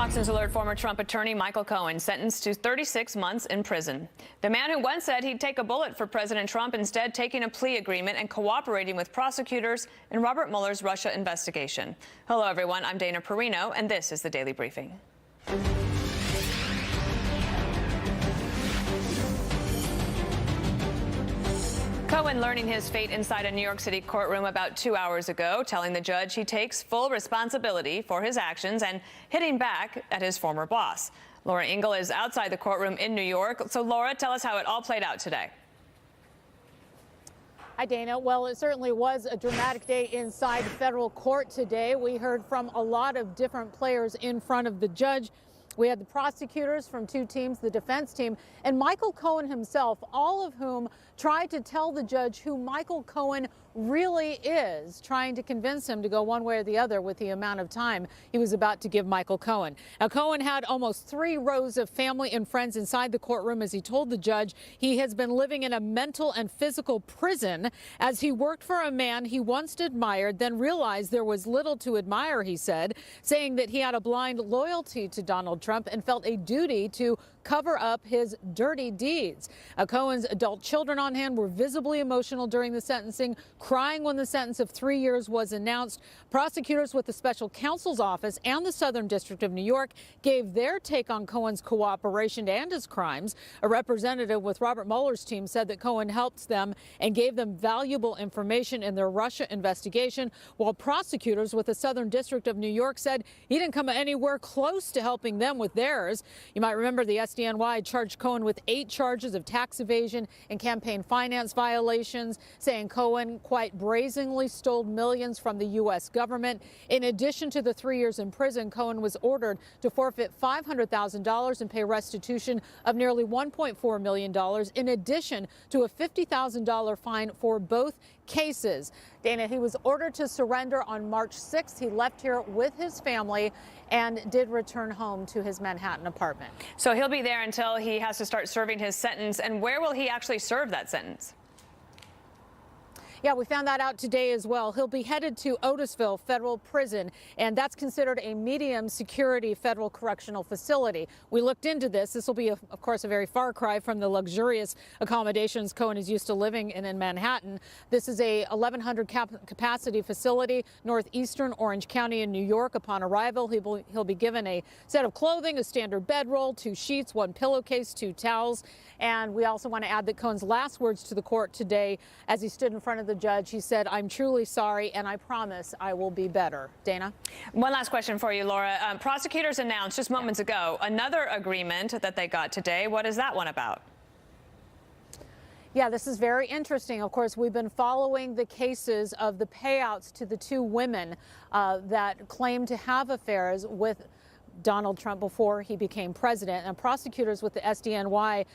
Fox News Alert former Trump attorney Michael Cohen sentenced to 36 months in prison. The man who once said he'd take a bullet for President Trump instead taking a plea agreement and cooperating with prosecutors in Robert Mueller's Russia investigation. Hello, everyone. I'm Dana Perino, and this is the Daily Briefing. Cohen learning his fate inside a New York City courtroom about 2 hours ago, telling the judge he takes full responsibility for his actions and hitting back at his former boss. Laura Ingle is outside the courtroom in New York. So, Laura, tell us how it all played out today. Hi, Dana. Well, it certainly was a dramatic day inside federal court today. We heard from a lot of different players in front of the judge. We had the prosecutors from two teams, the defense team, and Michael Cohen himself, all of whom tried to tell the judge who Michael Cohen really is, trying to convince him to go one way or the other with the amount of time he was about to give Michael Cohen. Now, Cohen had almost 3 rows of family and friends inside the courtroom as he told the judge he has been living in a mental and physical prison as he worked for a man he once admired, then realized there was little to admire, he said, saying that he had a blind loyalty to Donald Trump and felt a duty to cover up his dirty deeds. Cohen's adult children on hand were visibly emotional during the sentencing, crying when the sentence of 3 years was announced. Prosecutors with the special counsel's office and the Southern District of New York gave their take on Cohen's cooperation and his crimes. A representative with Robert Mueller's team said that Cohen helped them and gave them valuable information in their Russia investigation, while prosecutors with the Southern District of New York said he didn't come anywhere close to helping them with theirs. You might remember the SDNY charged Cohen with 8 charges of tax evasion and campaign finance violations, saying Cohen quite brazenly stole millions from the U.S. government. In addition to the 3 years in prison, Cohen was ordered to forfeit $500,000 and pay restitution of nearly $1.4 million, in addition to a $50,000 fine for both cases. Dana, he was ordered to surrender on March 6th. He left here with his family and did return home to his Manhattan apartment. So he'll be there until he has to start serving his sentence. And where will he actually serve that sentence? Yeah, we found that out today as well. He'll be headed to Otisville Federal Prison, and that's considered a medium security federal correctional facility. We looked into this. This will be, of course, a very far cry from the luxurious accommodations Cohen is used to living in Manhattan. This is a 1,100 capacity facility, northeastern Orange County in New York. Upon arrival, he'll be given a set of clothing, a standard bedroll, 2 sheets, 1 pillowcase, 2 towels. And we also want to add that Cohen's last words to the court today, as he stood in front of the judge, he said, "I'm truly sorry, and I promise I will be better." Dana? One last question for you, Laura. Prosecutors announced just moments ago another agreement that they got today. What is that one about? Yeah, this is very interesting. Of course, we've been following the cases of the payouts to the 2 women that claim to have affairs with Donald Trump before he became president. And prosecutors with the SDNY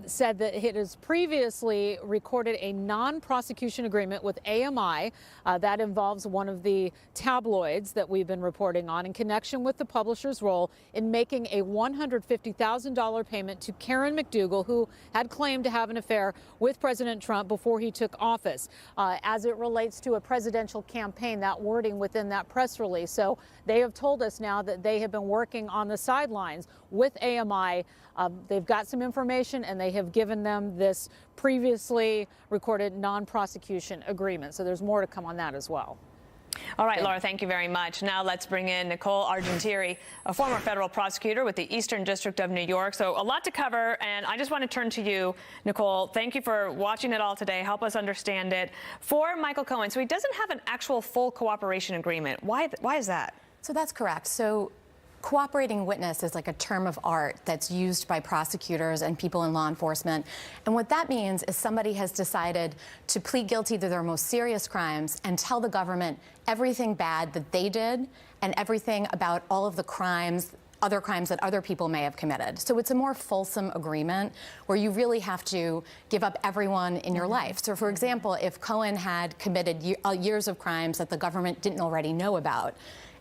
said that it has previously recorded a non-prosecution agreement with AMI that involves one of the tabloids that we've been reporting on in connection with the publisher's role in making a $150,000 payment to Karen McDougal, who had claimed to have an affair with President Trump before he took office. As it relates to a presidential campaign, that wording within that press release. So they have told us now that they have been working on the sidelines with AMI. They've got some information, and they have given them this previously recorded non-prosecution agreement. So there's more to come on that as well. All right, Laura, thank you very much. Now let's bring in Nicole Argentieri, a former federal prosecutor with the Eastern District of New York. So a lot to cover, and I just want to turn to you, Nicole. Thank you for watching it all today. Help us understand it. For Michael Cohen, so he doesn't have an actual full cooperation agreement. Why is that? So that's correct. So cooperating witness is like a term of art that's used by prosecutors and people in law enforcement. And what that means is somebody has decided to plead guilty to their most serious crimes and tell the government everything bad that they did and everything about all of the crimes, other crimes that other people may have committed. So it's a more fulsome agreement where you really have to give up everyone in your life. So, for example, if Cohen had committed years of crimes that the government didn't already know about,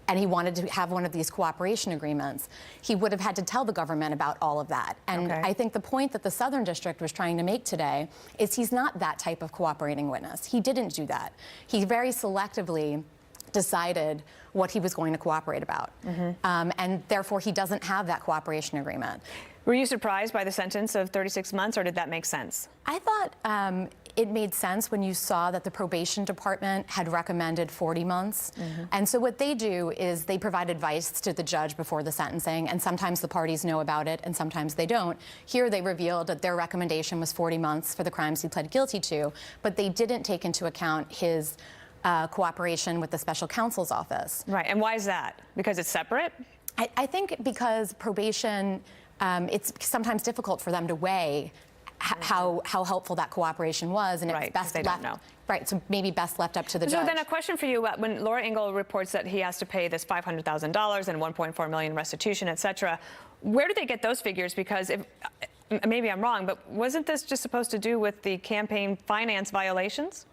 and he wanted to have one of these cooperation agreements, he would have had to tell the government about all of that. And I think the point that the Southern District was trying to make today is he's not that type of cooperating witness. He didn't do that. He very selectively decided what he was going to cooperate about. And therefore, he doesn't have that cooperation agreement. Were you surprised by the sentence of 36 months, or did that make sense? I thought it made sense when you saw that the probation department had recommended 40 months. And so what they do is they provide advice to the judge before the sentencing, and sometimes the parties know about it and sometimes they don't. Here they revealed that their recommendation was 40 months for the crimes he pled guilty to, but they didn't take into account his cooperation with the special counsel's office. Right, and why is that? Because it's separate? I think because probation, it's sometimes difficult for them to weigh how helpful that cooperation was, and Right, it's best they left. don't know. Right, so maybe best left up to the So judge. then a question for you, when Laura Ingle reports that he has to pay this $500,000 and $1.4 million restitution, et cetera, where do they get those figures? Because if, maybe I'm wrong, but wasn't this just supposed to do with the campaign finance violations?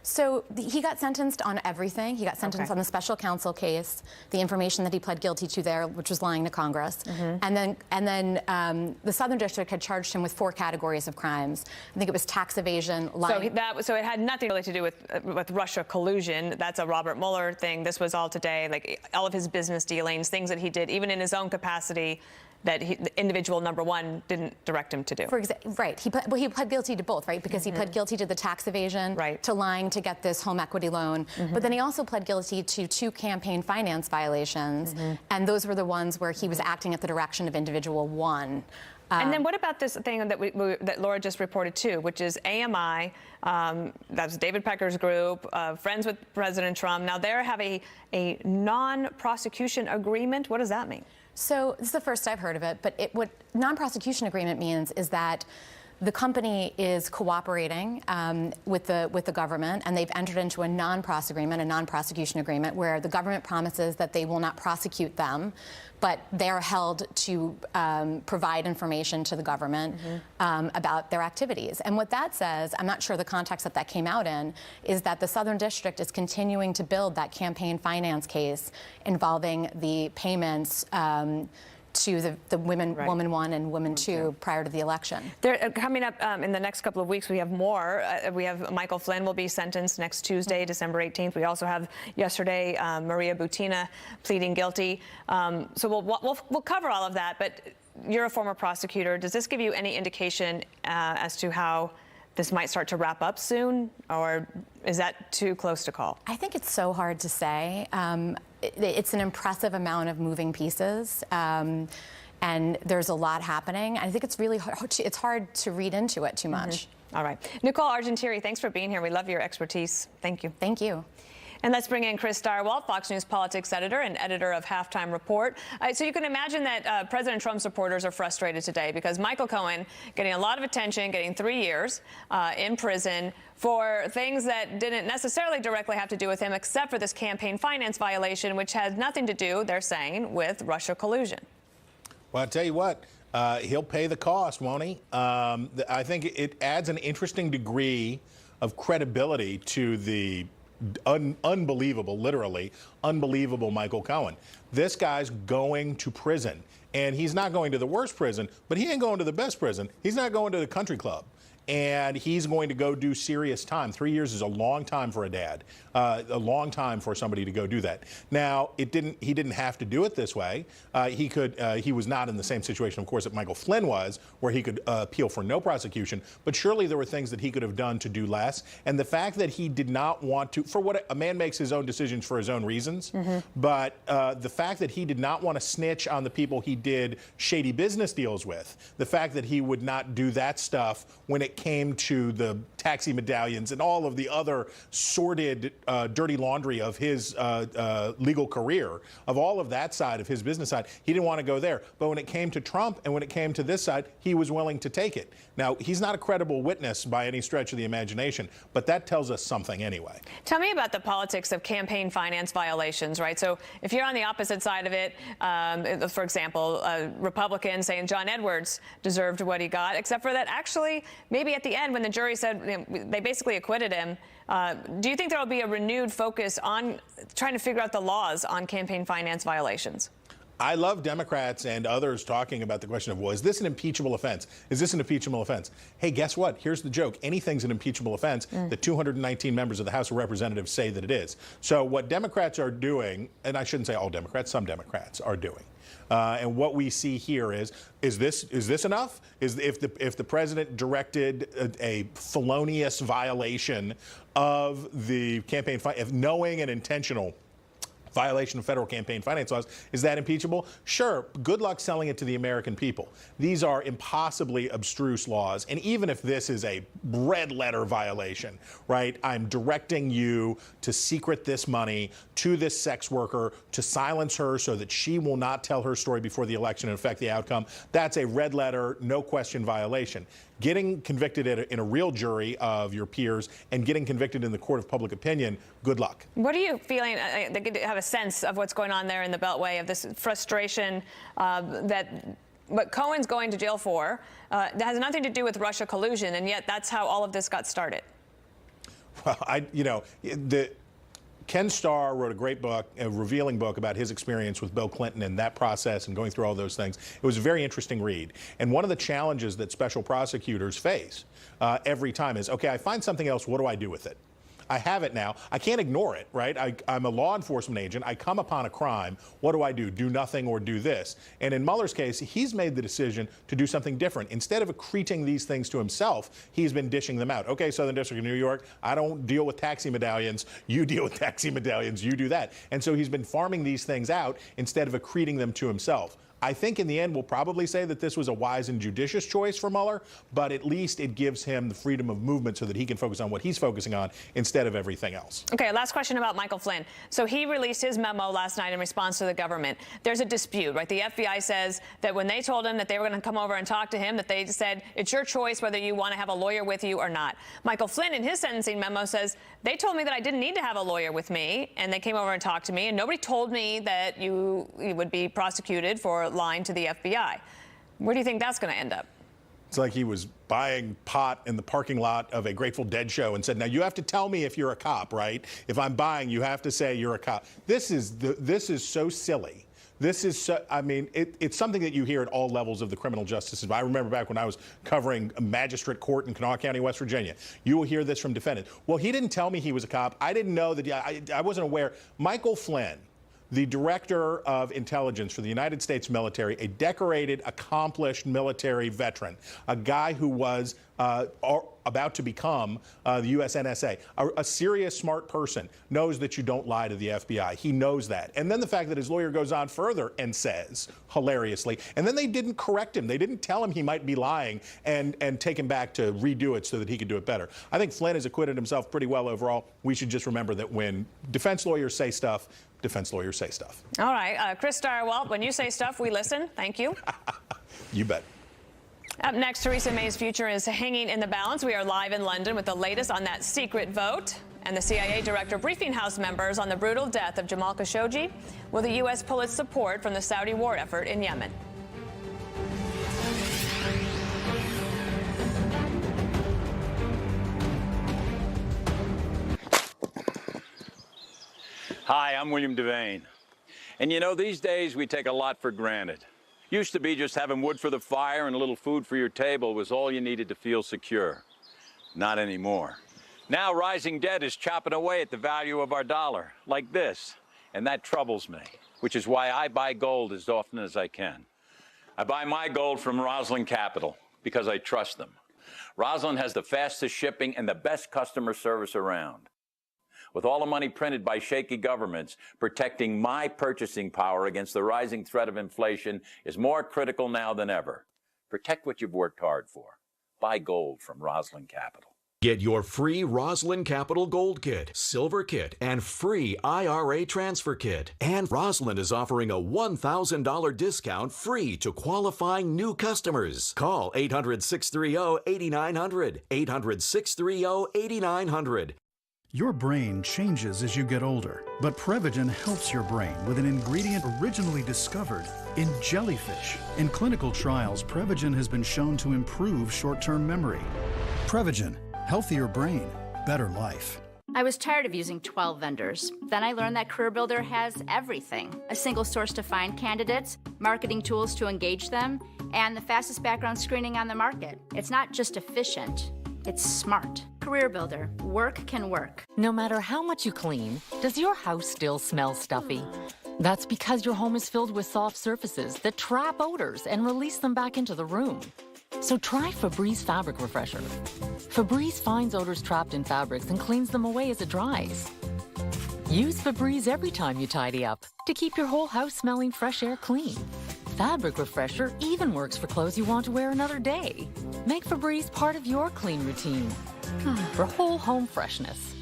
So he got sentenced on everything. He got sentenced on the special counsel case, the information that he pled guilty to there, which was lying to Congress, and then the Southern District had charged him with 4 categories of crimes. I think it was tax evasion, lying. So it had nothing really to do with Russia collusion. That's a Robert Mueller thing. This was all today, like all of his business dealings, things that he did, even in his own capacity, that the individual number one didn't direct him to do. Right. He pled guilty to both, right? Because he pled guilty to the tax evasion, to lying to get this home equity loan. But then he also pled guilty to 2 campaign finance violations. And those were the ones where he was acting at the direction of individual 1. And then what about this thing that that Laura just reported too, which is AMI, that's David Pecker's group, friends with President Trump. Now they have a non-prosecution agreement. What does that mean? So this is the first I've heard of it, but what non-prosecution agreement means is that the company is cooperating with the government, and they've entered into a non-prosecution agreement, where the government promises that they will not prosecute them, but they are held to provide information to the government about their activities. And what that says, I'm not sure the context that came out in, is that the Southern District is continuing to build that campaign finance case involving the payments to the Woman 1 and Woman 2 prior to the election. Coming up in the next couple of weeks, we have more. We have Michael Flynn will be sentenced next Tuesday, December 18th. We also have yesterday Maria Butina pleading guilty. So we'll cover all of that. But you're a former prosecutor. Does this give you any indication as to how this might start to wrap up soon, or is that too close to call? I think it's so hard to say. It's an impressive amount of moving pieces, and there's a lot happening. I think it's really hard to read into it too much. All right. Nicole Argentieri, thanks for being here. We love your expertise. Thank you. Thank you. And let's bring in Chris Stirewalt, Fox News politics editor and editor of Halftime Report. So you can imagine that President Trump's supporters are frustrated today because Michael Cohen getting a lot of attention, getting 3 years in prison for things that didn't necessarily directly have to do with him, except for this campaign finance violation, which has nothing to do, they're saying, with Russia collusion. Well, I'll tell you what, he'll pay the cost, won't he? I think it adds an interesting degree of credibility to the unbelievable, literally unbelievable Michael Cohen. This guy's going to prison, and he's not going to the worst prison, but he ain't going to the best prison. He's not going to the country club. And he's going to go do serious time. 3 years is a long time for a dad, a long time for somebody to go do that. Now, he didn't have to do it this way. He was not in the same situation, of course, that Michael Flynn was, where he could appeal for no prosecution. But surely there were things that he could have done to do less. And the fact that he did not want to, for what a man makes his own decisions for his own reasons, but the fact that he did not want to snitch on the people he did shady business deals with, the fact that he would not do that stuff when it came to the taxi medallions and all of the other sordid, dirty laundry of his legal career, of all of that side of his business side, he didn't want to go there. But when it came to Trump and when it came to this side, he was willing to take it. Now, he's not a credible witness by any stretch of the imagination, but that tells us something anyway. Tell me about the politics of campaign finance violations, right? So if you're on the opposite side of it, for example, Republicans saying John Edwards deserved what he got, except for that actually, maybe at the end when the jury said they basically acquitted him, do you think there will be a renewed focus on trying to figure out the laws on campaign finance violations? I love Democrats and others talking about the question of, well, is this an impeachable offense? Is this an impeachable offense? Hey, guess what? Here's the joke. Anything's an impeachable offense. The 219 members of the House of Representatives say that it is. So what Democrats are doing, and I shouldn't say all Democrats, some Democrats are doing. And what we see here is this enough? If the president directed a felonious violation of the campaign, if knowing and intentional violation of federal campaign finance laws, is that impeachable? Sure. Good luck selling it to the American people. These are impossibly abstruse laws. And even if this is a red letter violation, right, I'm directing you to secret this money to this sex worker, to silence her so that she will not tell her story before the election and affect the outcome. That's a red letter, no question violation. Getting convicted in a real jury of your peers and getting convicted in the court of public opinion, good luck. What are you feeling? They have a sense of what's going on there in the Beltway, of this frustration that what Cohen's going to jail for that has nothing to do with Russia collusion, and yet that's how all of this got started. Well, Ken Starr wrote a great book, a revealing book about his experience with Bill Clinton and that process and going through all those things. It was a very interesting read. And one of the challenges that special prosecutors face every time is, okay, I find something else, what do I do with it? I have it now. I can't ignore it, right? I'm a law enforcement agent. I come upon a crime. What do I do? Do nothing or do this? And in Mueller's case, he's made the decision to do something different. Instead of accreting these things to himself, he's been dishing them out. Okay, Southern District of New York, I don't deal with taxi medallions. You deal with taxi medallions. You do that. And so he's been farming these things out instead of accreting them to himself. I think in the end, we'll probably say that this was a wise and judicious choice for Mueller, but at least it gives him the freedom of movement so that he can focus on what he's focusing on instead of everything else. Okay, last question about Michael Flynn. So he released his memo last night in response to the government. There's a dispute, right? The FBI says that when they told him that they were going to come over and talk to him, that they said, it's your choice whether you want to have a lawyer with you or not. Michael Flynn, in his sentencing memo, says, they told me that I didn't need to have a lawyer with me, and they came over and talked to me, and nobody told me that you would be prosecuted for lying to the FBI. Where do you think that's going to end up? It's like he was buying pot in the parking lot of a Grateful Dead show and said, now you have to tell me if you're a cop, right? If I'm buying, you have to say you're a cop. This is so silly. This is, I mean, it's something that you hear at all levels of the criminal justice system. I remember back when I was covering a magistrate court in Kanawha County, West Virginia. You will hear this from defendants. Well, he didn't tell me he was a cop. I didn't know that. I wasn't aware. Michael Flynn, the director of intelligence for the United States military, a decorated, accomplished military veteran, a guy who was about to become the U.S. NSA, a serious, smart person, knows that you don't lie to the FBI. He knows that. And then the fact that his lawyer goes on further and says, hilariously, and then they didn't correct him. They didn't tell him he might be lying and take him back to redo it so that he could do it better. I think Flynn has acquitted himself pretty well overall. We should just remember that when defense lawyers say stuff, defense lawyers say stuff. All right. Chris Stirewalt, when you say stuff, we listen. Thank you. You bet. Up next, Theresa May's future is hanging in the balance. We are live in London with the latest on that secret vote. And the CIA director briefing House members on the brutal death of Jamal Khashoggi. Will the U.S. pull its support from the Saudi war effort in Yemen? Hi, I'm William Devane. And you know, these days we take a lot for granted. Used to be just having wood for the fire and a little food for your table was all you needed to feel secure. Not anymore. Now rising debt is chopping away at the value of our dollar, like this, and that troubles me, which is why I buy gold as often as I can. I buy my gold from Rosalind Capital because I trust them. Rosalind has the fastest shipping and the best customer service around. With all the money printed by shaky governments, protecting my purchasing power against the rising threat of inflation is more critical now than ever. Protect what you've worked hard for. Buy gold from Rosalind Capital. Get your free Rosalind Capital Gold Kit, Silver Kit, and free IRA Transfer Kit. And Rosalind is offering a $1,000 discount free to qualifying new customers. Call 800-630-8900, 800-630-8900. Your brain changes as you get older, but Prevagen helps your brain with an ingredient originally discovered in jellyfish. In clinical trials, Prevagen has been shown to improve short-term memory. Prevagen, healthier brain, better life. I was tired of using 12 vendors. Then I learned that CareerBuilder has everything. A single source to find candidates, marketing tools to engage them, and the fastest background screening on the market. It's not just efficient, it's smart. CareerBuilder, work can work. No matter how much you clean, does your house still smell stuffy? That's because your home is filled with soft surfaces that trap odors and release them back into the room. So try Febreze Fabric Refresher. Febreze finds odors trapped in fabrics and cleans them away as it dries. Use Febreze every time you tidy up to keep your whole house smelling fresh air clean. Fabric Refresher even works for clothes you want to wear another day. Make Febreze part of your clean routine for whole home freshness.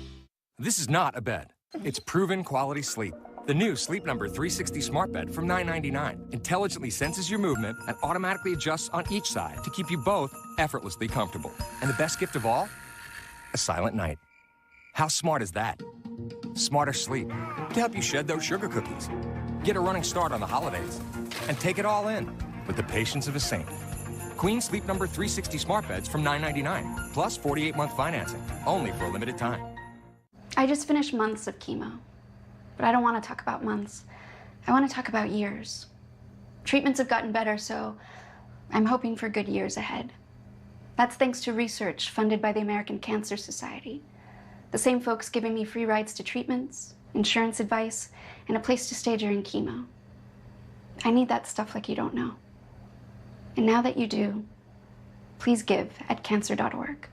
This is not a bed. It's proven quality sleep. The new Sleep Number 360 smart bed from $9.99 intelligently senses your movement and automatically adjusts on each side to keep you both effortlessly comfortable. And the best gift of all? A silent night. How smart is that? Smarter sleep to help you shed those sugar cookies, get a running start on the holidays, and take it all in with the patience of a saint. Queen Sleep Number 360 smart beds from $9.99 plus 48-month financing, only for a limited time. I just finished months of chemo. But I don't want to talk about months. I want to talk about years. Treatments have gotten better, so I'm hoping for good years ahead. That's thanks to research funded by the American Cancer Society. The same folks giving me free rides to treatments, insurance advice, and a place to stay during chemo. I need that stuff like you don't know. And now that you do, please give at cancer.org.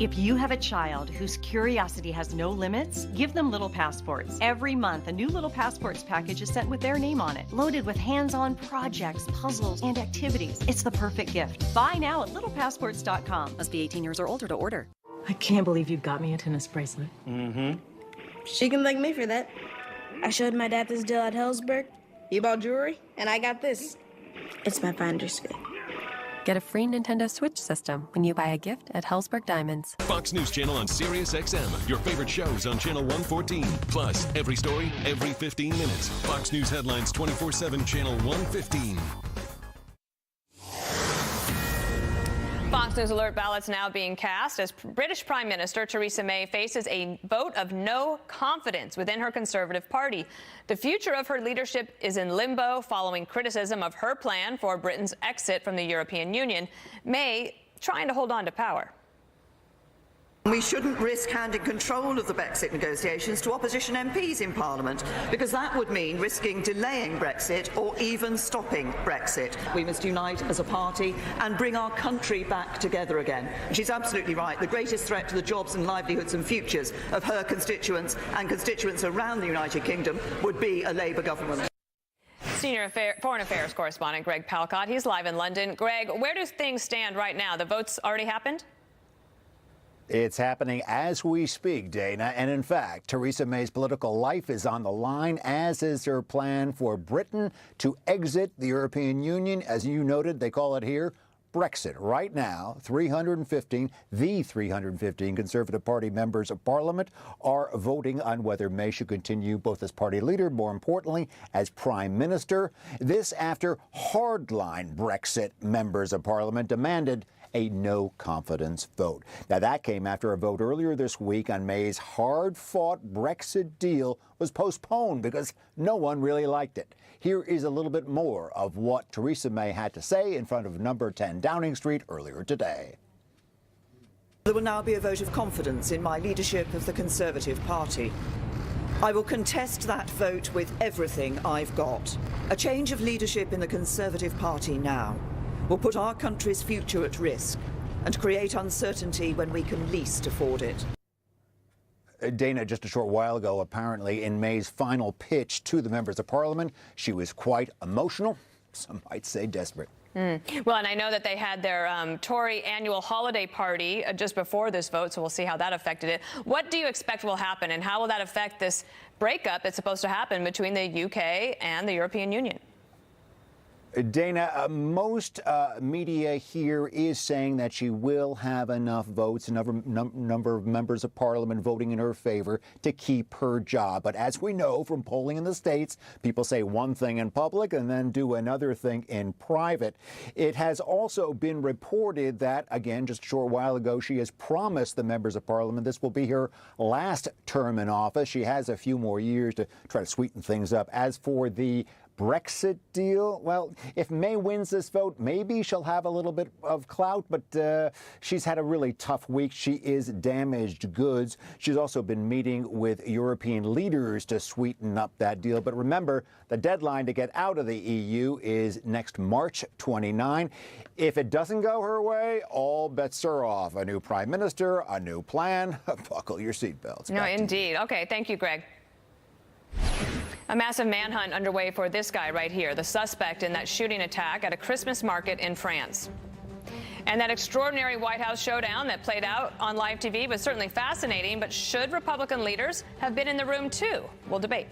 If you have a child whose curiosity has no limits, give them Little Passports. Every month, a new Little Passports package is sent with their name on it, loaded with hands-on projects, puzzles, and activities. It's the perfect gift. Buy now at littlepassports.com. Must be 18 years or older to order. I can't believe you got me a tennis bracelet. Mm-hmm. She can thank me for that. I showed my dad this deal at Hellsberg. He bought jewelry, and I got this. It's my finder's fee. Get a free Nintendo Switch system when you buy a gift at Hellsberg Diamonds. Fox News Channel on Sirius XM. Your favorite shows on Channel 114. Plus, every story, every 15 minutes. Fox News headlines 24/7, Channel 115. Fox News Alert ballots now being cast as British Prime Minister Theresa May faces a vote of no confidence within her Conservative Party. The future of her leadership is in limbo following criticism of her plan for Britain's exit from the European Union. May trying to hold on to power. We shouldn't risk handing control of the Brexit negotiations to opposition MPs in Parliament, because that would mean risking delaying Brexit or even stopping Brexit. We must unite as a party and bring our country back together again. She's absolutely right. The greatest threat to the jobs and livelihoods and futures of her constituents and constituents around the United Kingdom would be a Labour government. Senior Foreign Affairs correspondent Greg Palcott. He's live in London. Greg, where do things stand right now? The vote's already happened? It's happening as we speak, Dana. And in fact, Theresa May's political life is on the line, as is her plan for Britain to exit the European Union. As you noted, they call it here Brexit. Right now, the 315 Conservative Party members of Parliament are voting on whether May should continue both as party leader, more importantly, as Prime Minister. This after hardline Brexit members of Parliament demanded a no-confidence vote. Now, that came after a vote earlier this week on May's hard-fought Brexit deal was postponed because no one really liked it. Here is a little bit more of what Theresa May had to say in front of number 10 Downing Street earlier today. There will now be a vote of confidence in my leadership of the Conservative Party. I will contest that vote with everything I've got. A change of leadership in the Conservative Party now will put our country's future at risk and create uncertainty when we can least afford it. Dana, just a short while ago, apparently in May's final pitch to the members of Parliament, she was quite emotional, some might say desperate. Well, and I know that they had their Tory annual holiday party just before this vote, so we'll see how that affected it. What do you expect will happen, and how will that affect this breakup that's supposed to happen between the UK and the European Union? Dana, most media here is saying that she will have enough votes, a number of members of parliament voting in her favor to keep her job. But as we know from polling in the States, people say one thing in public and then do another thing in private. It has also been reported that, again, just a short while ago, she has promised the members of parliament this will be her last term in office. She has a few more years to try to sweeten things up. As for the Brexit deal, well, if May wins this vote, maybe she'll have a little bit of clout, but she's had a really tough week. She is damaged goods. She's also been meeting with European leaders to sweeten up that deal. But remember, the deadline to get out of the EU is next March 29. If it doesn't go her way, all bets are off. A new prime minister, a new plan. Buckle your seatbelts. No, indeed. Okay, thank you, Greg. A massive manhunt underway for this guy right here, the suspect in that shooting attack at a Christmas market in France. And that extraordinary White House showdown that played out on live TV was certainly fascinating, but should Republican leaders have been in the room too? We'll debate.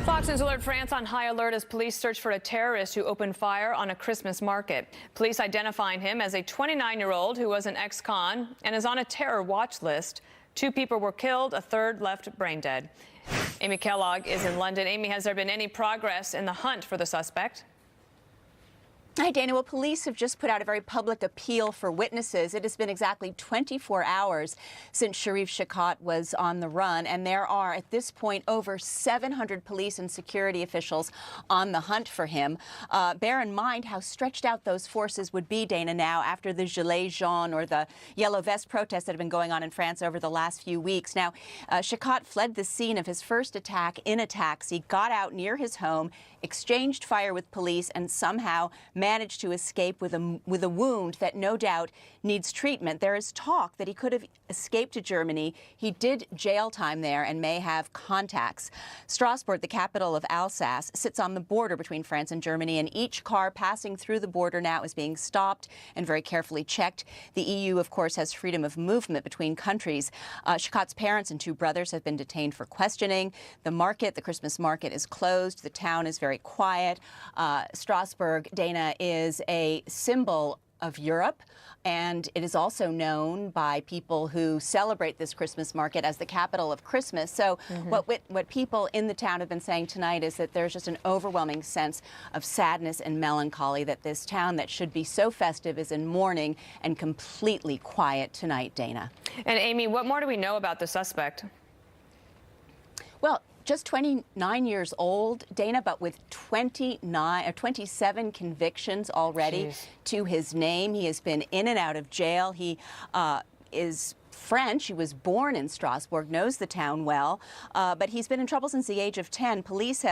Fox News Alert France on high alert as police search for a terrorist who opened fire on a Christmas market. Police identifying him as a 29-year-old who was an ex-con and is on a terror watch list. 2 people were killed, a third left brain dead. Amy Kellogg is in London. Amy, has there been any progress in the hunt for the suspect? Hi, Dana. Well, police have just put out a very public appeal for witnesses. It has been exactly 24 hours since Sharif Shaikat was on the run, and there are, at this point, over 700 police and security officials on the hunt for him. Bear in mind how stretched out those forces would be, Dana, now after the Gilets jaunes or the yellow vest protests that have been going on in France over the last few weeks. Now, Shaikat fled the scene of his first attack in a taxi, got out near his home, exchanged fire with police, and somehow managed to escape with a wound that no doubt needs treatment. There is talk that he could have escaped to Germany. He did jail time there and may have contacts. Strasbourg, the capital of Alsace, sits on the border between France and Germany, and each car passing through the border now is being stopped and very carefully checked. The EU, of course, has freedom of movement between countries. Shaikat's parents and 2 brothers have been detained for questioning. The market, the Christmas market, is closed. The town is very quiet. Strasbourg, Dana, is a symbol of Europe, and it is also known by people who celebrate this Christmas market as the capital of Christmas. So what people in the town have been saying tonight is that there's just an overwhelming sense of sadness and melancholy that this town that should be so festive is in mourning and completely quiet tonight, Dana. And Amy, what more do we know about the suspect? Well, just 29 years old, Dana, but with 27 convictions already to his name. He has been in and out of jail. He is French. He was born in Strasbourg, knows the town well, but he's been in trouble since the age of 10. Police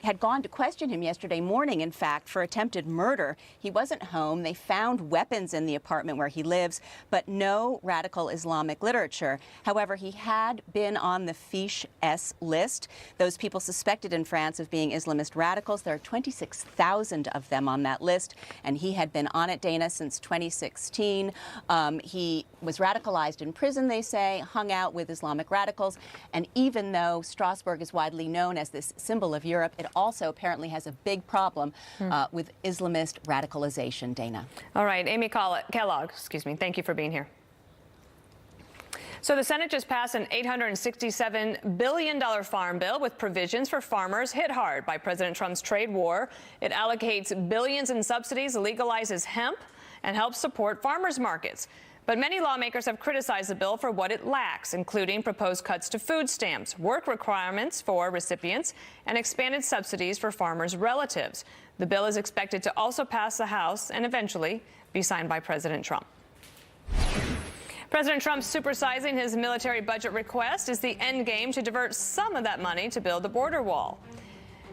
had gone to question him yesterday morning, in fact, for attempted murder. He wasn't home. They found weapons in the apartment where he lives, but no radical Islamic literature. However, he had been on the Fiche S list, those people suspected in France of being Islamist radicals. There are 26,000 of them on that list, and he had been on it, Dana, since 2016. He was radicalized in prison, they say, hung out with Islamic radicals, and even though Strasbourg is widely known as this symbol of Europe, it also apparently has a big problem with Islamist radicalization, Dana. All right, Amy Kellogg, thank you for being here. So the Senate just passed an $867 billion farm bill with provisions for farmers hit hard by President Trump's trade war. It allocates billions in subsidies, legalizes hemp, and helps support farmers markets. But many lawmakers have criticized the bill for what it lacks, including proposed cuts to food stamps, work requirements for recipients, and expanded subsidies for farmers' relatives. The bill is expected to also pass the House and eventually be signed by President Trump. President Trump supersizing his military budget request is the end game to divert some of that money to build the border wall.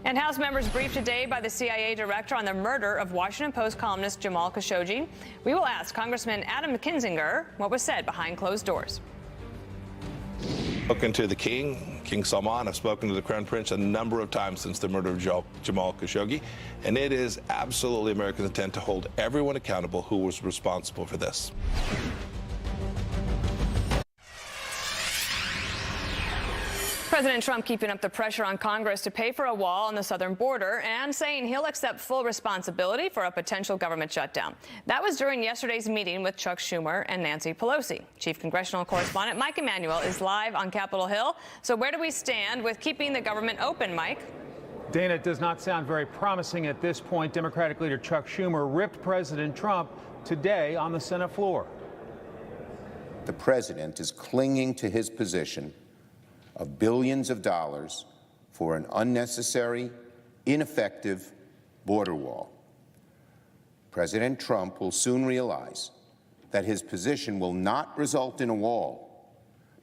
And House members briefed today by the CIA director on the murder of Washington Post columnist Jamal Khashoggi. We will ask Congressman Adam Kinzinger what was said behind closed doors. Spoken to the King, King Salman. I've spoken to the Crown Prince a number of times since the murder of Jamal Khashoggi, and it is absolutely America's intent to hold everyone accountable who was responsible for this. President Trump keeping up the pressure on Congress to pay for a wall on the southern border and saying he'll accept full responsibility for a potential government shutdown. That was during yesterday's meeting with Chuck Schumer and Nancy Pelosi. Chief Congressional Correspondent Mike Emanuel is live on Capitol Hill. So where do we stand with keeping the government open, Mike? Dana, it does not sound very promising at this point. Democratic leader Chuck Schumer ripped President Trump today on the Senate floor. The president is clinging to his position of billions of dollars for an unnecessary, ineffective border wall. President Trump will soon realize that his position will not result in a wall,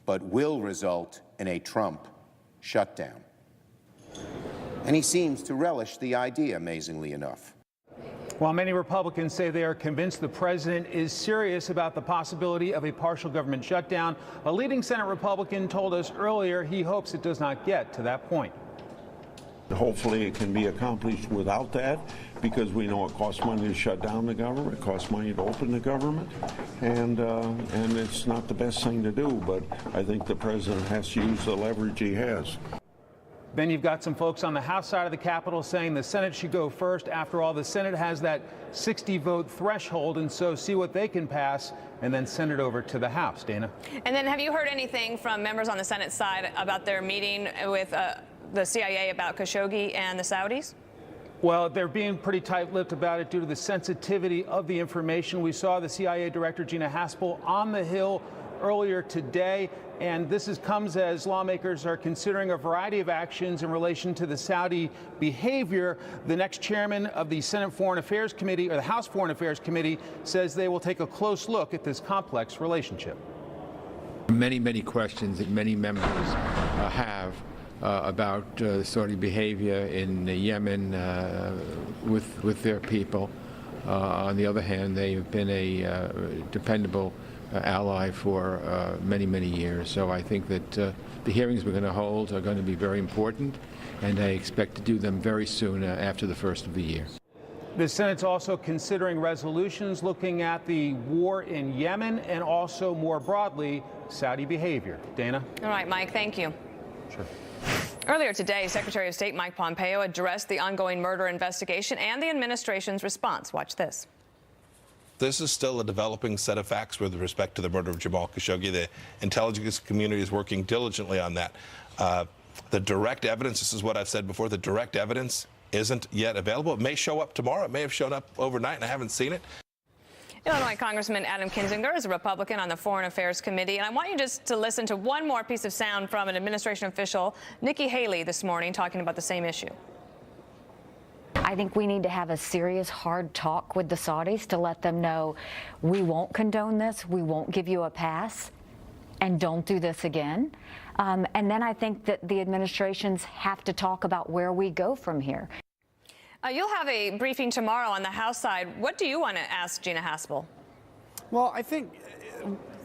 but will result in a Trump shutdown. And he seems to relish the idea, amazingly enough. While many Republicans say they are convinced the president is serious about the possibility of a partial government shutdown, a leading Senate Republican told us earlier he hopes it does not get to that point. Hopefully it can be accomplished without that, because we know it costs money to shut down the government, it costs money to open the government, and it's not the best thing to do, but I think the president has to use the leverage he has. Then you've got some folks on the House side of the Capitol saying the Senate should go first. After all, the Senate has that 60-vote threshold, and so see what they can pass and then send it over to the House. Dana? And then have you heard anything from members on the Senate side about their meeting with the CIA about Khashoggi and the Saudis? Well, they're being pretty tight-lipped about it due to the sensitivity of the information. We saw the CIA Director Gina Haspel on the Hill earlier today, and this comes as lawmakers are considering a variety of actions in relation to the Saudi behavior. The next chairman of the Senate Foreign Affairs Committee, or the House Foreign Affairs Committee, says they will take a close look at this complex relationship. Many questions that many members have about Saudi behavior in Yemen with their people. On the other hand, they have been a dependable ally for many years. So I think that the hearings we're going to hold are going to be very important, and I expect to do them very soon after the first of the year. The Senate's also considering resolutions looking at the war in Yemen and also more broadly Saudi behavior. Dana? All right, Mike, thank you. Sure. Earlier today, Secretary of State Mike Pompeo addressed the ongoing murder investigation and the administration's response. Watch this. This is still a developing set of facts with respect to the murder of Jamal Khashoggi. The intelligence community is working diligently on that. The direct evidence, this is what I've said before, the direct evidence isn't yet available. It may show up tomorrow. It may have shown up overnight, and I haven't seen it. Illinois Congressman Adam Kinzinger is a Republican on the Foreign Affairs Committee, and I want you just to listen to one more piece of sound from an administration official, Nikki Haley, this morning, talking about the same issue. I think we need to have a serious, hard talk with the Saudis to let them know we won't condone this, we won't give you a pass, and don't do this again. And then I think that the administrations have to talk about where we go from here. You'll have a briefing tomorrow on the House side. What do you want to ask Gina Haspel? Well, I think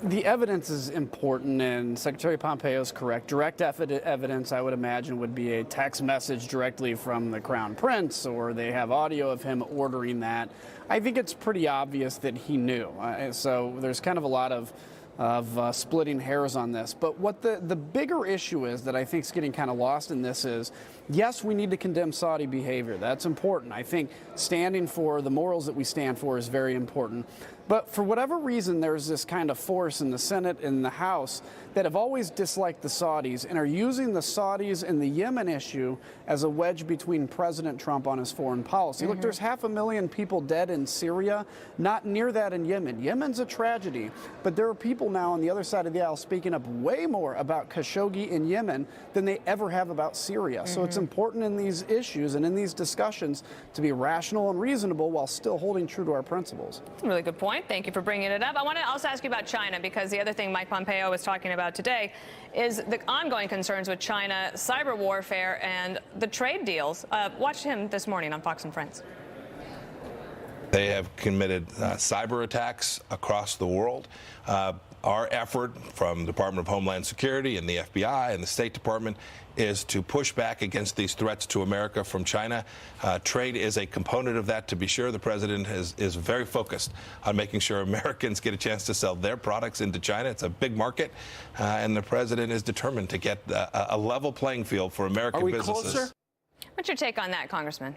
the evidence is important, and Secretary Pompeo is correct. Direct evidence, I would imagine, would be a text message directly from the Crown Prince, or they have audio of him ordering that. I think it's pretty obvious that he knew. So there's kind of a lot of splitting hairs on this. But what the bigger issue is that I think is getting kind of lost in this is, yes, we need to condemn Saudi behavior. That's important. I think standing for the morals that we stand for is very important. But for whatever reason, there's this kind of force in the Senate and the House that have always disliked the Saudis and are using the Saudis and the Yemen issue as a wedge between President Trump on his foreign policy. Look, there's 500,000 people dead in Syria, not near that in Yemen. Yemen's a tragedy, but there are people now on the other side of the aisle speaking up way more about Khashoggi in Yemen than they ever have about Syria. So it's important in these issues and in these discussions to be rational and reasonable while still holding true to our principles. Really good point. Thank you for bringing it up. I want to also ask you about China, because the other thing Mike Pompeo was talking about today is the ongoing concerns with China, cyber warfare, and the trade deals. Watch him this morning on Fox and Friends. They have committed cyber attacks across the world. Our effort from the Department of Homeland Security and the FBI and the State Department is to push back against these threats to America from China. Trade is a component of that, to be sure. The president is very focused on making sure Americans get a chance to sell their products into China. It's a big market, and the president is determined to get a level playing field for American businesses. Closer? What's your take on that, Congressman?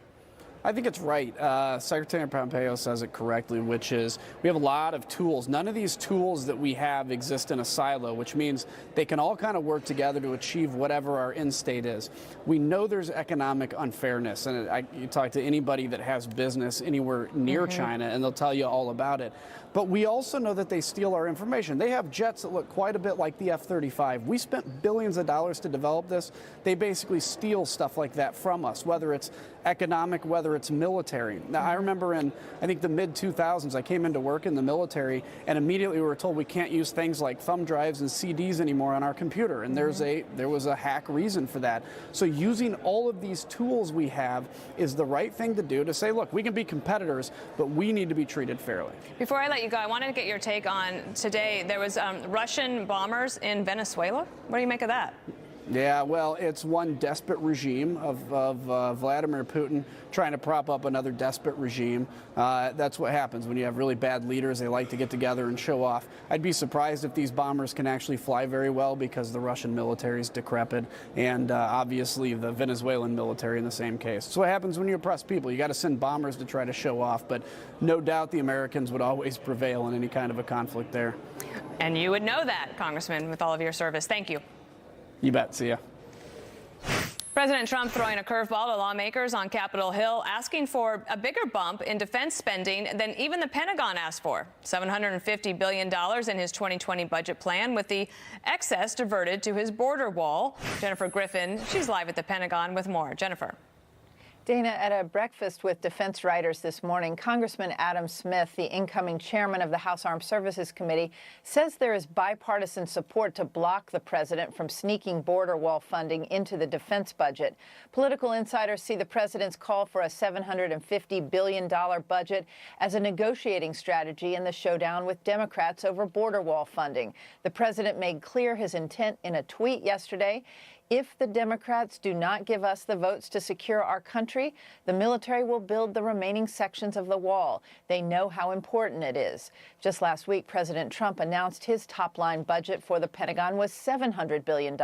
I think it's right. Secretary Pompeo says it correctly, which is we have a lot of tools. None of these tools that we have exist in a silo, which means they can all kind of work together to achieve whatever our end state is. We know there's economic unfairness, and you talk to anybody that has business anywhere near China, and they'll tell you all about it. But we also know that they steal our information. They have jets that look quite a bit like the F-35. We spent billions of dollars to develop this. They basically steal stuff like that from us, whether it's economic, whether it's military. Now, I remember in, I think, the mid-2000s, I came into work in the military, and immediately we were told we can't use things like thumb drives and CDs anymore on our computer, and there was a hack reason for that. So using all of these tools we have is the right thing to do to say, look, we can be competitors, but we need to be treated fairly. Before I let you go, I wanted to get your take on today. There was Russian bombers in Venezuela. What do you make of that? Yeah, well, it's one desperate regime of Vladimir Putin trying to prop up another desperate regime. That's what happens when you have really bad leaders. They like to get together and show off. I'd be surprised if these bombers can actually fly very well because the Russian military is decrepit, and obviously the Venezuelan military in the same case. So what happens when you oppress people? You got to send bombers to try to show off, but no doubt the Americans would always prevail in any kind of a conflict there. And you would know that, Congressman, with all of your service. Thank you. You bet. See ya. President Trump throwing a curveball to lawmakers on Capitol Hill, asking for a bigger bump in defense spending than even the Pentagon asked for. $750 billion in his 2020 budget plan, with the excess diverted to his border wall. Jennifer Griffin, she's live at the Pentagon with more. Jennifer. Dana, at a breakfast with defense writers this morning, Congressman Adam Smith, the incoming chairman of the House Armed Services Committee, says there is bipartisan support to block the president from sneaking border wall funding into the defense budget. Political insiders see the president's call for a $750 billion budget as a negotiating strategy in the showdown with Democrats over border wall funding. The president made clear his intent in a tweet yesterday. If the Democrats do not give us the votes to secure our country, the military will build the remaining sections of the wall. They know how important it is. Just last week, President Trump announced his top-line budget for the Pentagon was $700 billion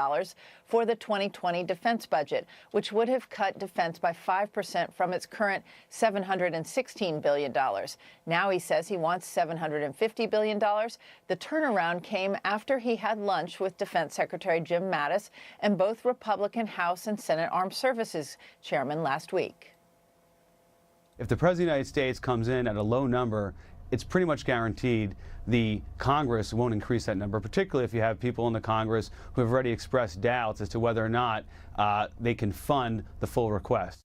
for the 2020 defense budget, which would have cut defense by 5% from its current $716 billion. Now he says he wants $750 billion. The turnaround came after he had lunch with Defense Secretary Jim Mattis and both Republican House and Senate Armed Services chairmen last week. If the President of the United States comes in at a low number, it's pretty much guaranteed the Congress won't increase that number, particularly if you have people in the Congress who have already expressed doubts as to whether or not they can fund the full request.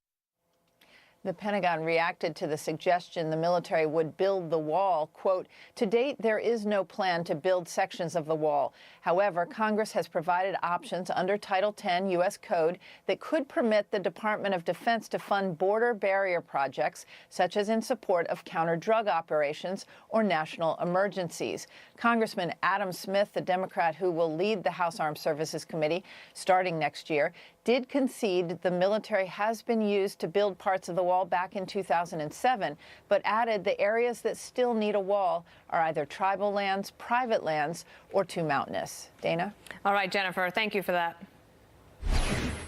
The Pentagon reacted to the suggestion the military would build the wall. Quote, to date, there is no plan to build sections of the wall. However, Congress has provided options under Title 10 U.S. Code that could permit the Department of Defense to fund border barrier projects, such as in support of counter-drug operations or national emergencies. Congressman Adam Smith, the Democrat who will lead the House Armed Services Committee starting next year, did concede the military has been used to build parts of the wall back in 2007, but added the areas that still need a wall are either tribal lands, private lands, or too mountainous. Dana? All right, Jennifer, thank you for that.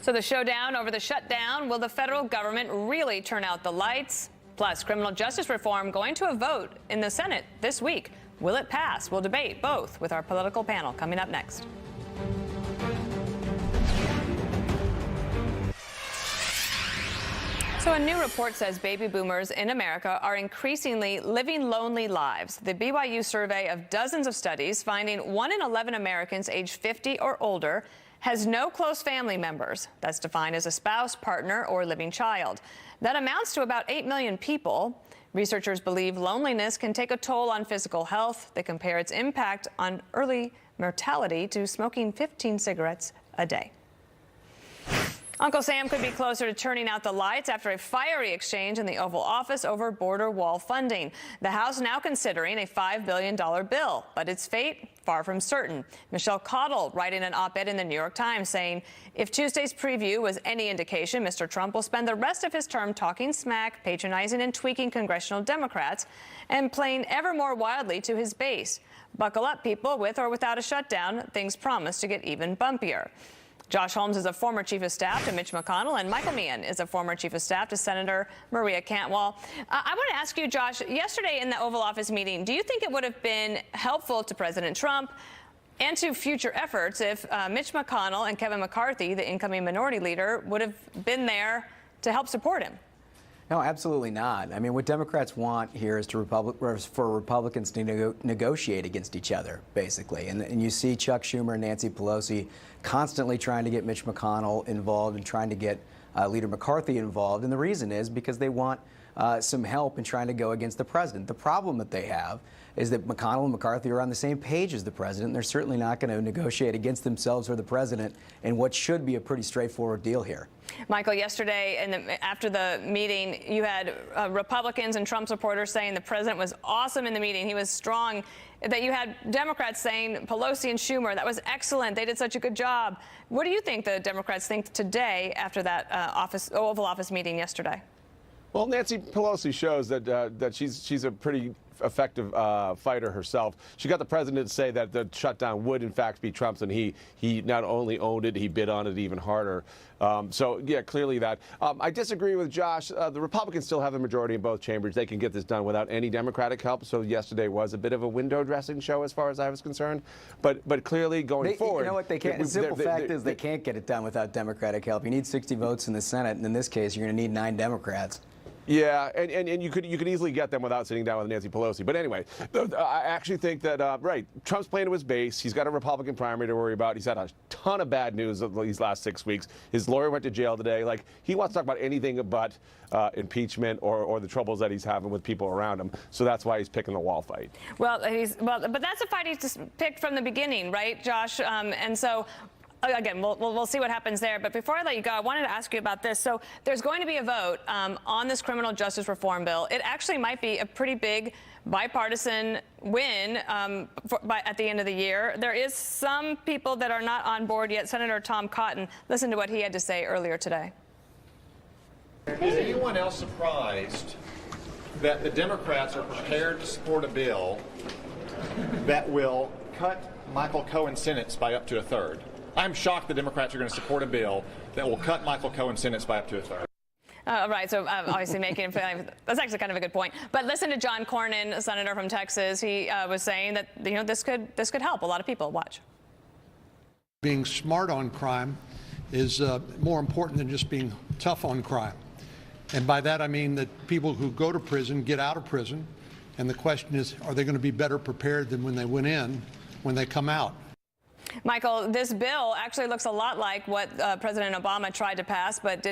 So the showdown over the shutdown, will the federal government really turn out the lights? Plus, criminal justice reform going to a vote in the Senate this week. Will it pass? We'll debate both with our political panel coming up next. So a new report says baby boomers in America are increasingly living lonely lives. The BYU survey of dozens of studies finding 1 in 11 Americans aged 50 or older has no close family members. That's defined as a spouse, partner, or living child. That amounts to about 8 million people. Researchers believe loneliness can take a toll on physical health. They compare its impact on early mortality to smoking 15 cigarettes a day. Uncle Sam could be closer to turning out the lights after a fiery exchange in the Oval Office over border wall funding. The House now considering a $5 billion bill, but its fate far from certain. Michelle Cottle writing an op-ed in the New York Times saying, if Tuesday's preview was any indication, Mr. Trump will spend the rest of his term talking smack, patronizing and tweaking congressional Democrats, and playing ever more wildly to his base. Buckle up, people. With or without a shutdown, things promise to get even bumpier. Josh Holmes is a former chief of staff to Mitch McConnell, and Michael Meehan is a former chief of staff to Senator Maria Cantwell. I want to ask you, Josh, yesterday in the Oval Office meeting, do you think it would have been helpful to President Trump and to future efforts if Mitch McConnell and Kevin McCarthy, the incoming minority leader, would have been there to help support him? No, absolutely not. I mean, what Democrats want here is for Republicans to negotiate against each other, basically. And you see Chuck Schumer and Nancy Pelosi constantly trying to get Mitch McConnell involved and trying to get Leader McCarthy involved. And the reason is because they want some help in trying to go against the president. The problem that they have is that McConnell and McCarthy are on the same page as the president. And they're certainly not going to negotiate against themselves or the president in what should be a pretty straightforward deal here. Michael, yesterday after the meeting, you had Republicans and Trump supporters saying the president was awesome in the meeting. He was strong. That you had Democrats saying Pelosi and Schumer, that was excellent. They did such a good job. What do you think the Democrats think today after that Oval Office meeting yesterday? Well, Nancy Pelosi shows that she's a pretty effective fighter herself. She got the president to say that the shutdown would in fact be Trump's, and he not only owned it, he bid on it even harder. So yeah, clearly that. I disagree with Josh. The Republicans still have the majority in both chambers. They can get this done without any Democratic help. So yesterday was a bit of a window dressing show as far as I was concerned. But clearly going forward, you know what, they can't. The simple fact is they can't get it done without Democratic help. You need 60 votes in the Senate, and in this case, you're going to need 9 Democrats. Yeah, and you could easily get them without sitting down with Nancy Pelosi. But anyway, I actually think that, right, Trump's playing to his base. He's got a Republican primary to worry about. He's had a ton of bad news these last 6 weeks. His lawyer went to jail today. Like, he wants to talk about anything but impeachment or the troubles that he's having with people around him. So that's why he's picking the wall fight. Well, but that's a fight he's just picked from the beginning, right, Josh? And so. Again, we'll see what happens there. But before I let you go, I wanted to ask you about this. So there's going to be a vote on this criminal justice reform bill. It actually might be a pretty big bipartisan win at the end of the year. There is some people that are not on board yet. Senator Tom Cotton, listen to what he had to say earlier today. Is anyone else surprised that the Democrats are prepared to support a bill that will cut Michael Cohen's sentence by up to a third? I'm shocked the Democrats are going to support a bill that will cut Michael Cohen's sentence by up to a third. Right, so obviously making that's actually kind of a good point. But listen to John Cornyn, a senator from Texas. He was saying that this could help a lot of people. Watch. Being smart on crime is more important than just being tough on crime. And by that I mean that people who go to prison get out of prison, and the question is, are they going to be better prepared than when they went in when they come out? Michael, this bill actually looks a lot like what President Obama tried to pass but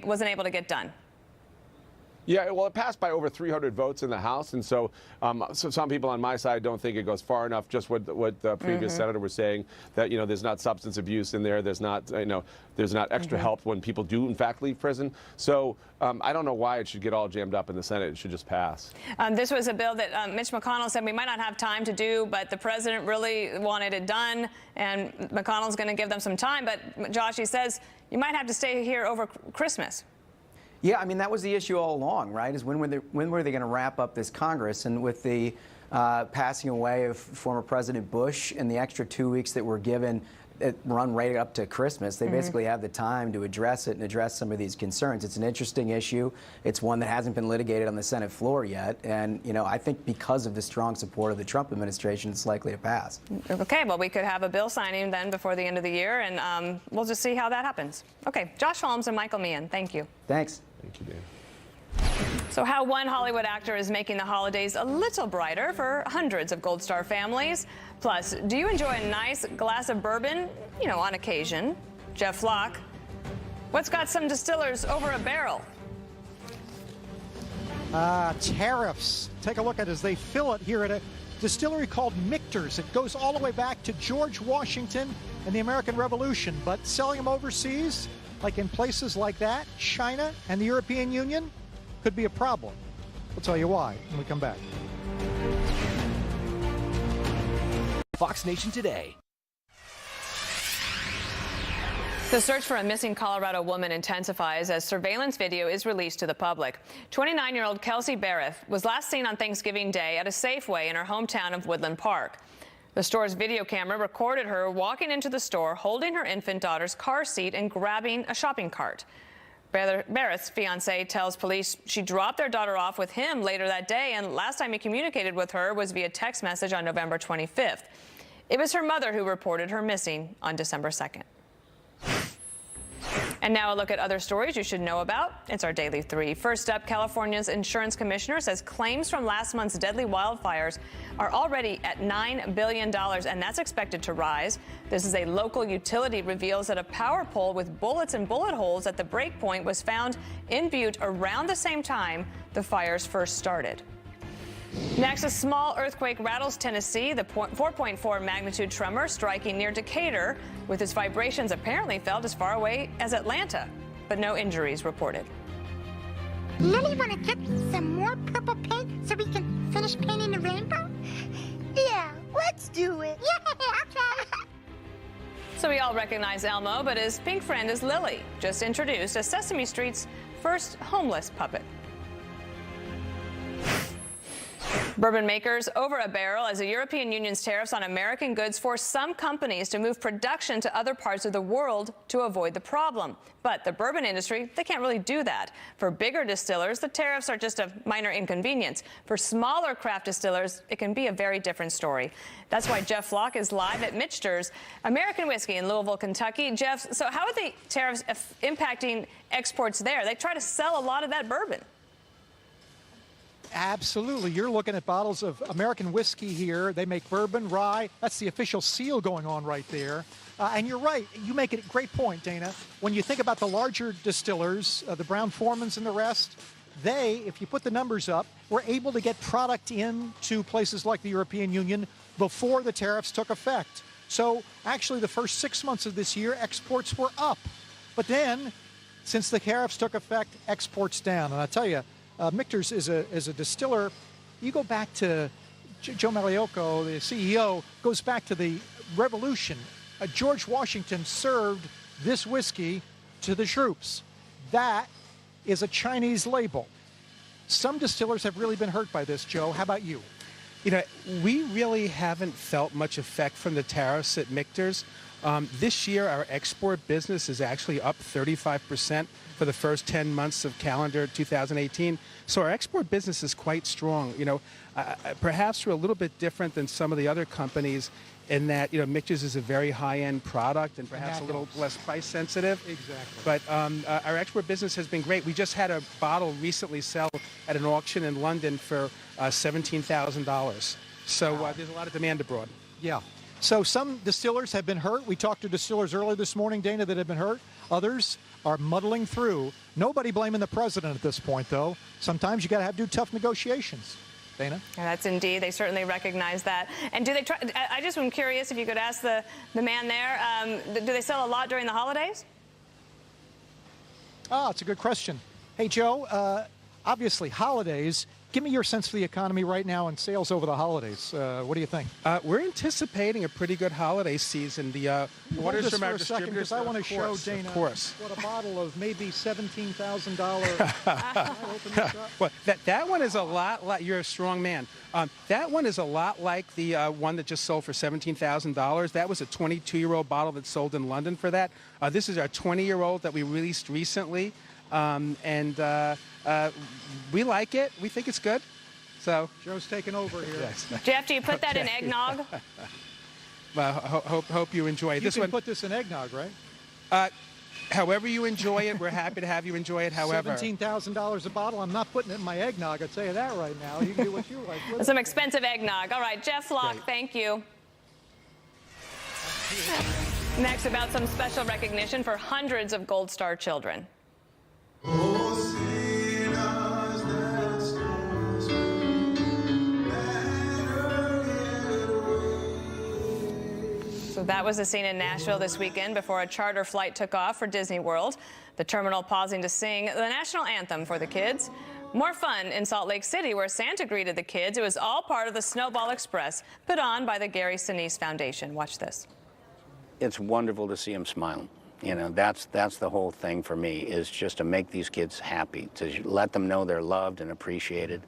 wasn't able to get done. Yeah, well, it passed by over 300 votes in the House, and so some people on my side don't think it goes far enough. Just what the previous senator was saying, that there's not substance abuse in there, there's not there's not extra help when people do in fact leave prison. So I don't know why it should get all jammed up in the Senate. It should just pass. This was a bill that Mitch McConnell said we might not have time to do, but the president really wanted it done, and McConnell's going to give them some time. But Josh, he says you might have to stay here over Christmas. Yeah, I mean, that was the issue all along, right, is when were they going to wrap up this Congress? And with the passing away of former President Bush and the extra 2 weeks that were given, run right up to Christmas, they basically have the time to address it and address some of these concerns. It's an interesting issue. It's one that hasn't been litigated on the Senate floor yet. And, I think because of the strong support of the Trump administration, it's likely to pass. Okay, well, we could have a bill signing then before the end of the year, and we'll just see how that happens. Okay, Josh Holmes and Michael Meehan, thank you. Thanks. Thank you, Dan. So how one Hollywood actor is making the holidays a little brighter for hundreds of Gold Star families. Plus, do you enjoy a nice glass of bourbon? On occasion. Jeff Locke, what's got some distillers over a barrel? Tariffs. Take a look at it as they fill it here at a distillery called Michter's. It goes all the way back to George Washington and the American Revolution, but selling them overseas, like in places like that, China and the European Union, could be a problem. We'll tell you why when we come back. Fox Nation Today. The search for a missing Colorado woman intensifies as surveillance video is released to the public. 29-year-old Kelsey Barrett was last seen on Thanksgiving Day at a Safeway in her hometown of Woodland Park. The store's video camera recorded her walking into the store, holding her infant daughter's car seat and grabbing a shopping cart. Barrett's fiancé tells police she dropped their daughter off with him later that day, and last time he communicated with her was via text message on November 25th. It was her mother who reported her missing on December 2nd. And now a look at other stories you should know about. It's our Daily 3. First up, California's insurance commissioner says claims from last month's deadly wildfires are already at $9 billion, and that's expected to rise. This is a local utility reveals that a power pole with bullets and bullet holes at the break point was found in Butte around the same time the fires first started. Next, a small earthquake rattles Tennessee, the 4.4 magnitude tremor striking near Decatur, with its vibrations apparently felt as far away as Atlanta, but no injuries reported. Lily, want to get some more purple paint so we can finish painting the rainbow? Yeah, let's do it. Yeah, okay. So we all recognize Elmo, but his pink friend is Lily, just introduced as Sesame Street's first homeless puppet. Bourbon makers over a barrel as the European Union's tariffs on American goods force some companies to move production to other parts of the world to avoid the problem. But the bourbon industry, they can't really do that. For bigger distillers, the tariffs are just a minor inconvenience. For smaller craft distillers, it can be a very different story. That's why Jeff Flock is live at Michter's American Whiskey in Louisville, Kentucky. Jeff, so how are the tariffs impacting exports there? They try to sell a lot of that bourbon. Absolutely. You're looking at bottles of American whiskey here. They make bourbon, rye. That's the official seal going on right there. And you're right. You make a great point, Dana. When you think about the larger distillers, the Brown-Formans and the rest, they, if you put the numbers up, were able to get product into places like the European Union before the tariffs took effect. So actually the first 6 months of this year, exports were up. But then, since the tariffs took effect, exports down. And I tell you, Michter's is a distiller. You go back to Joe Magliocco, the CEO, goes back to the Revolution. George Washington served this whiskey to the troops. That is a Chinese label. Some distillers have really been hurt by this, Joe. How about you? You know, we really haven't felt much effect from the tariffs at Michter's. This year, our export business is actually up 35% for the first 10 months of calendar 2018. So our export business is quite strong. You know, perhaps we're a little bit different than some of the other companies in that, you know, Michter's is a very high-end product and perhaps a little less price sensitive. Exactly. But our export business has been great. We just had a bottle recently sell at an auction in London for $17,000. So there's a lot of demand abroad. Yeah. So some distillers have been hurt. We talked to distillers earlier this morning, Dana, that have been hurt. Others are muddling through. Nobody blaming the president at this point, though. Sometimes you got to do tough negotiations. Dana? Yeah, that's indeed. They certainly recognize that. And do they try? I just am curious if you could ask the man there. Do they sell a lot during the holidays? It's a good question. Hey, Joe. Obviously, holidays. Give me your sense for the economy right now and sales over the holidays. What do you think? We're anticipating a pretty good holiday season. The orders from our distributors. Because I want to show Dana what a bottle of maybe $17,000. Well, that one is a lot like, you're a strong man. That one is a lot like the one that just sold for $17,000. That was a 22-year-old bottle that sold in London for that. This is our 20-year-old that we released recently. We like it. We think it's good. So Joe's taking over here. Yes. Jeff, do you put that in eggnog? Well, hope you enjoy it. You can put this in eggnog, right? However you enjoy it, we're happy to have you enjoy it. However, $17,000 a bottle. I'm not putting it in my eggnog. I'll tell you that right now. You can do what you like. Some expensive eggnog. All right, Jeff Flock, thank you. Next, about some special recognition for hundreds of Gold Star children. So that was the scene in Nashville this weekend before a charter flight took off for Disney World. The terminal pausing to sing the national anthem for the kids. More fun in Salt Lake City, where Santa greeted the kids. It was all part of the Snowball Express, put on by the Gary Sinise Foundation. Watch this. It's wonderful to see them smiling. You know, that's the whole thing for me, is just to make these kids happy, to let them know they're loved and appreciated.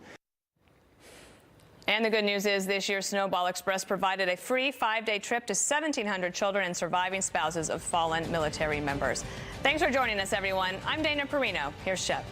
And the good news is this year's Snowball Express provided a free 5-day trip to 1,700 children and surviving spouses of fallen military members. Thanks for joining us, everyone. I'm Dana Perino. Here's Shep.